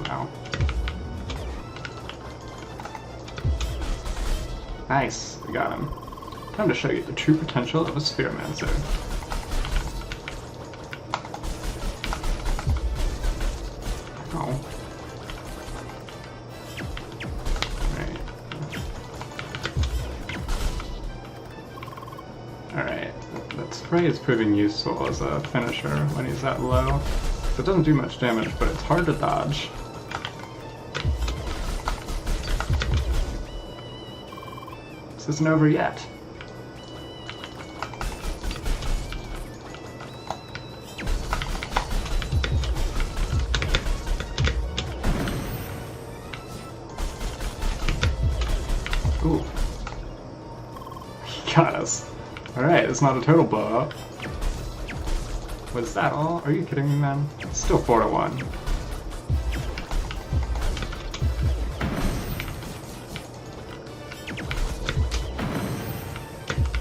Wow. Nice. We got him. Time to show you the true potential of a spheromancer. Oh. Right. Alright. That spray is proving useful as a finisher when he's that low. So it doesn't do much damage, but it's hard to dodge. This isn't over yet. Ooh. He got us. Alright, it's not a total blowout. Was that all? Are you kidding me, man? It's still 4-1.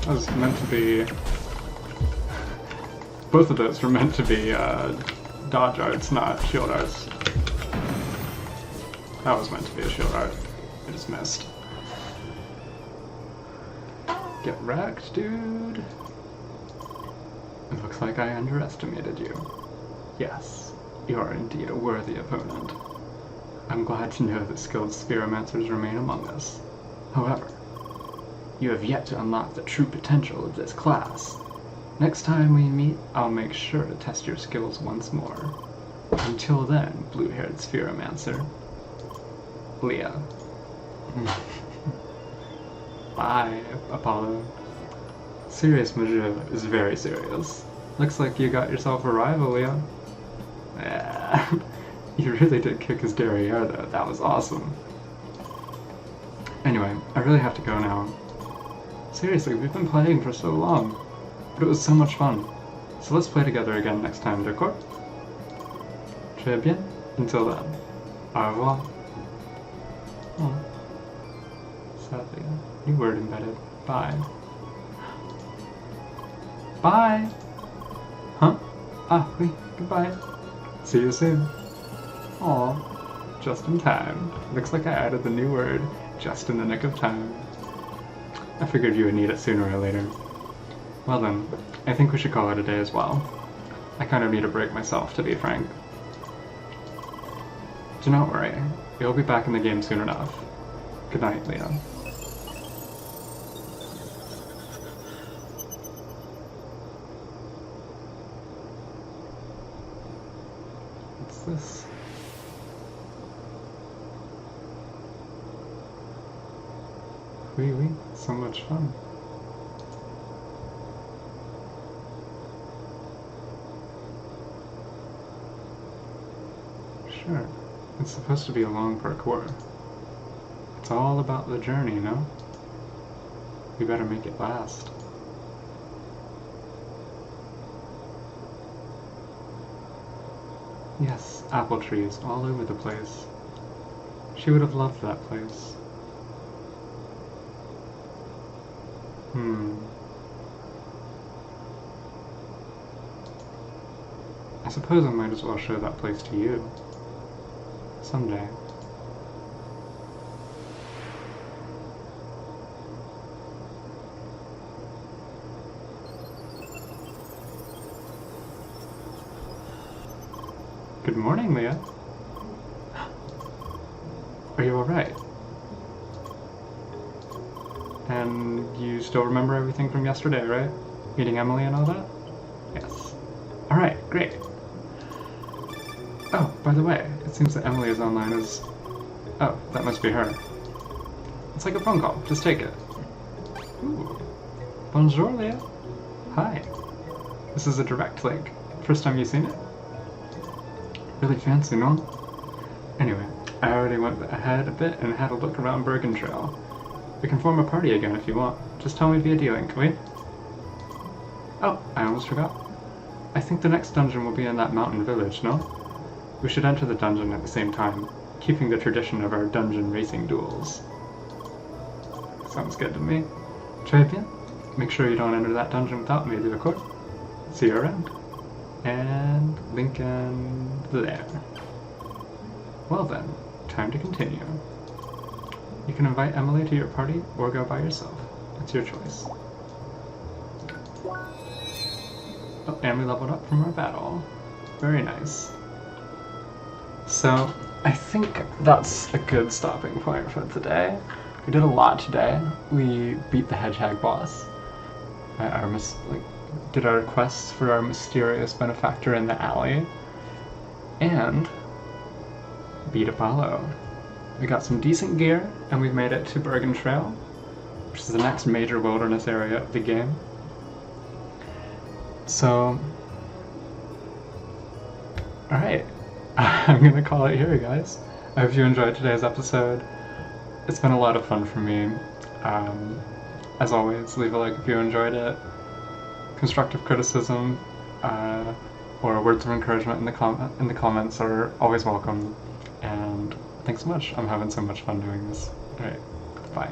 That was meant to be... Both of those were meant to be dodge arts, not shield arts. That was meant to be a shield art. I just missed. Get wrecked, dude. It looks like I underestimated you. Yes, you are indeed a worthy opponent. I'm glad to know that skilled spheromancers remain among us. However, you have yet to unlock the true potential of this class. Next time we meet, I'll make sure to test your skills once more. Until then, blue-haired spheromancer, Leah. Bye, Apollo. Serious, monsieur, is very serious. Looks like you got yourself a rival, Leah. Yeah. You really did kick his derriere, though. That was awesome. Anyway, I really have to go now. Seriously, we've been playing for so long, but it was so much fun. So let's play together again next time, d'accord? Très bien. Until then, au revoir. Oh. Sadly, new word embedded. Bye. Bye! Huh? Ah, oui, goodbye. See you soon. Aw, just in time. Looks like I added the new word just in the nick of time. I figured you would need it sooner or later. Well then, I think we should call it a day as well. I kind of need a break myself, to be frank. Do not worry, you'll be back in the game soon enough. Good night, Leah. What's this? Oui, oui, so much fun. Sure, it's supposed to be a long parkour. It's all about the journey, no? We better make it last. Yes, apple trees all over the place. She would have loved that place. I suppose I might as well show that place to you. Someday. Good morning, Leah. Are you alright? And you still remember everything from yesterday, right? Meeting Emily and all that? Yes. Alright, great. Oh, by the way, it seems that Emily is online as... Oh, that must be her. It's like a phone call, just take it. Ooh. Bonjour, Leah. Hi. This is a direct link. First time you've seen it? Really fancy, no? Anyway, I already went ahead a bit and had a look around Bergen Trail. We can form a party again if you want. Just tell me via D-Link, wait? Oh, I almost forgot. I think the next dungeon will be in that mountain village, no? We should enter the dungeon at the same time, keeping the tradition of our dungeon racing duels. Sounds good to me. Très bien. Make sure you don't enter that dungeon without me, d'accord? See you around. And Lincoln there. Well then, time to continue. You can invite Emily to your party or go by yourself. It's your choice. Oh, and we leveled up from our battle. Very nice. So, I think that's a good stopping point for today. We did a lot today. We beat the hedgehag boss. Did our quests for our mysterious benefactor in the alley. And beat Apollo. We got some decent gear, and we've made it to Bergen Trail, which is the next major wilderness area of the game. So, alright, I'm gonna call it here, guys. I hope you enjoyed today's episode. It's been a lot of fun for me. As always, leave a like if you enjoyed it. Constructive criticism or words of encouragement in the comments are always welcome. And thanks so much. I'm having so much fun doing this. Alright, bye.